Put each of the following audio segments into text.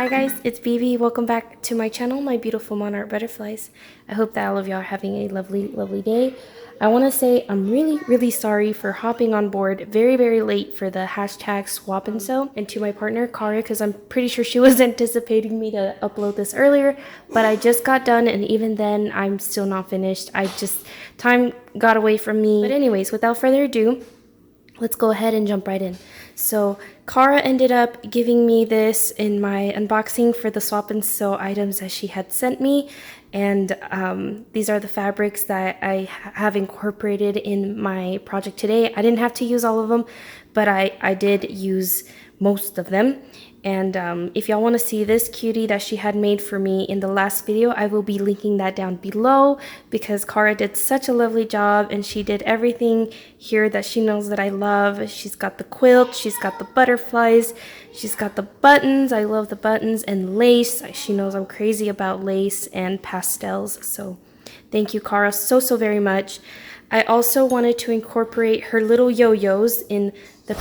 Hi guys, it's Vivi. Welcome back to my channel, my beautiful monarch butterflies. I hope that all of y'all are having a lovely day. I want to say I'm really sorry for hopping on board very late for the hashtag swapandsew, and to my partner Cara, because I'm pretty sure she was anticipating me to upload this earlier, but I just got done, and even then I'm still not finished. Time got away from me. But anyways, without further ado, let's go ahead and jump right in. So Cara ended up giving me this in my unboxing for the swap and sew items that she had sent me, and these are the fabrics that I have incorporated in my project today. I didn't have to use all of them, but I did use most of them. And if y'all want to see this cutie that she had made for me in the last video, I will be linking that down below, because Cara did such a lovely job and she did everything here that she knows that I love. She's got the quilt, she's got the butterflies, she's got the buttons. I love the buttons, and lace. She knows I'm crazy about lace and pastels. So thank you, Cara, so very much. I also wanted to incorporate her little yo-yos in the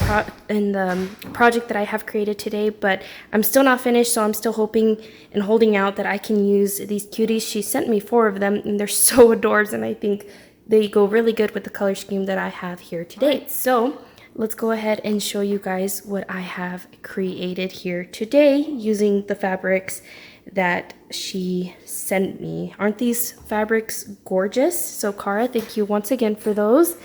project that I have created today, but I'm still not finished, so I'm still hoping and holding out that I can use these cuties. She sent me 4 of them, and they're so adorbs, and I think they go really good with the color scheme that I have here today. So let's go ahead and show you guys what I have created here today using the fabrics that she sent me. Aren't these fabrics gorgeous? So Cara, thank you once again for those.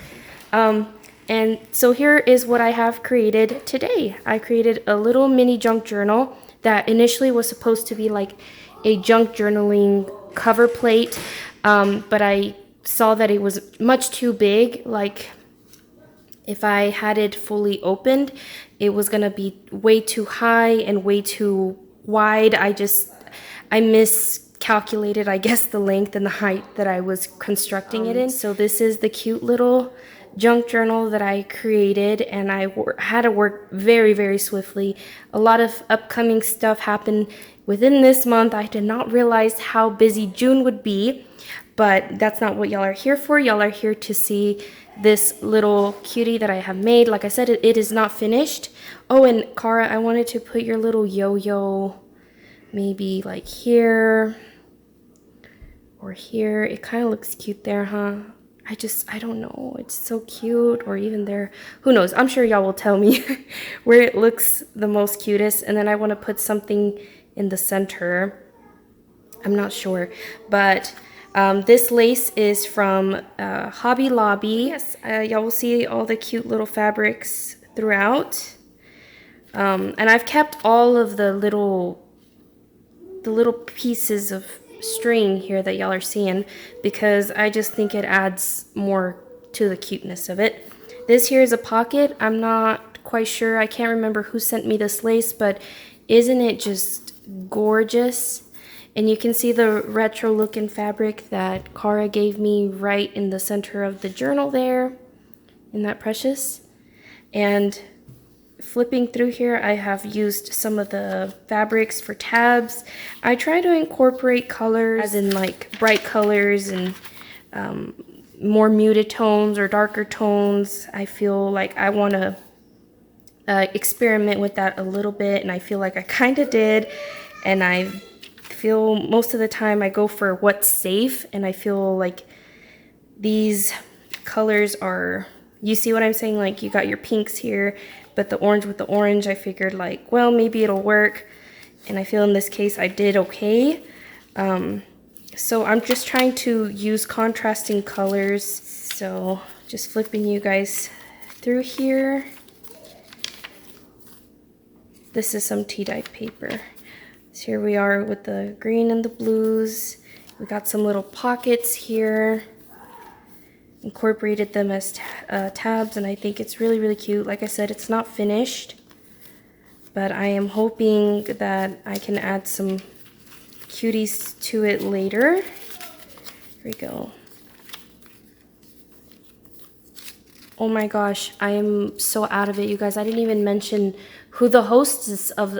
And so here is what I have created today. I created a little mini junk journal that initially was supposed to be like a junk journaling cover plate, but I saw that it was much too big. Like, if I had it fully opened, it was gonna be way too high and way too wide. I miscalculated, I guess, the length and the height that I was constructing it in. So this is the cute little junk journal that I created, and I had to work very swiftly. A lot of upcoming stuff happened within this month. I did not realize how busy June would be, but that's not what y'all are here for. Y'all are here to see this little cutie that I have made. Like I said, it is not finished. Oh, and Cara, I wanted to put your little yo-yo maybe like here or here. It kind of looks cute there, huh? I don't know. It's so cute. Or even there. Who knows? I'm sure y'all will tell me where it looks the most cutest. And then I want to put something in the center. I'm not sure. But this lace is from Hobby Lobby. Yes, y'all will see all the cute little fabrics throughout. And I've kept all of the little pieces of string here that y'all are seeing, because I just think it adds more to the cuteness of it. This here is a pocket. I'm not quite sure. I can't remember who sent me this lace, but isn't it just gorgeous? And you can see the retro looking fabric that Cara gave me right in the center of the journal there. Isn't that precious? And flipping through here, I have used some of the fabrics for tabs. I try to incorporate colors, as in like bright colors and more muted tones or darker tones. I feel like I want to experiment with that a little bit, and I feel like I kind of did. And I feel most of the time I go for what's safe, and I feel like these colors are, you see what I'm saying? Like, you got your pinks here, but the orange with the orange, I figured like, well, maybe it'll work. And I feel in this case I did okay. So I'm just trying to use contrasting colors. So just flipping you guys through here. This is some tea-dyed paper. So here we are with the green and the blues. We got some little pockets here. Incorporated them as tabs, and I think it's really cute. Like I said, it's not finished, but I am hoping that I can add some cuties to it later. Here we go. Oh my gosh, I am so out of it, you guys. I didn't even mention who the hostess of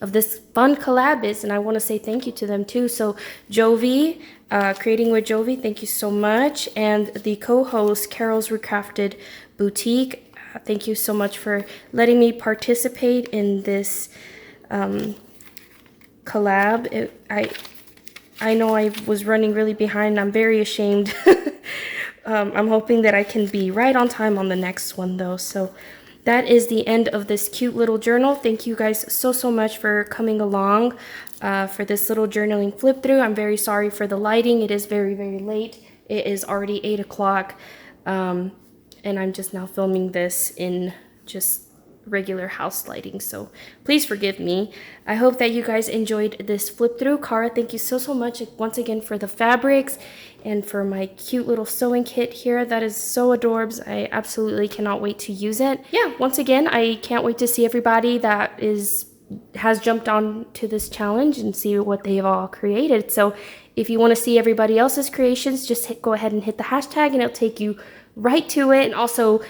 this fun collab is, and I want to say thank you to them too. So Jovi, Creating with Jovi, thank you so much. And the co-host, Carol's Recrafted Boutique, thank you so much for letting me participate in this collab. I know I was running really behind. I'm very ashamed. I'm hoping that I can be right on time on the next one though. So that is the end of this cute little journal. Thank you guys so much for coming along for this little journaling flip through. I'm very sorry for the lighting. It is very late. It is already 8 o'clock. And I'm just now filming this in just regular house lighting, so please forgive me. I hope that you guys enjoyed this flip through. Cara, thank you so much once again for the fabrics and for my cute little sewing kit here. That is so adorbs. I absolutely cannot wait to use it. Yeah, once again, I can't wait to see everybody that has jumped on to this challenge and see what they've all created. So if you want to see everybody else's creations, just go ahead and hit the hashtag and it'll take you right to it. And also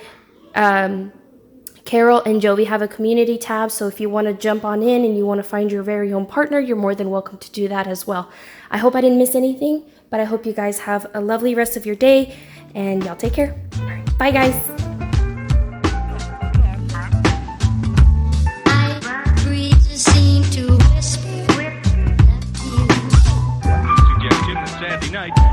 Carol and Jovi have a community tab, so if you want to jump on in and you want to find your very own partner, you're more than welcome to do that as well. I hope I didn't miss anything, but I hope you guys have a lovely rest of your day, and y'all take care. All right, bye guys. Suggestion Saturday night.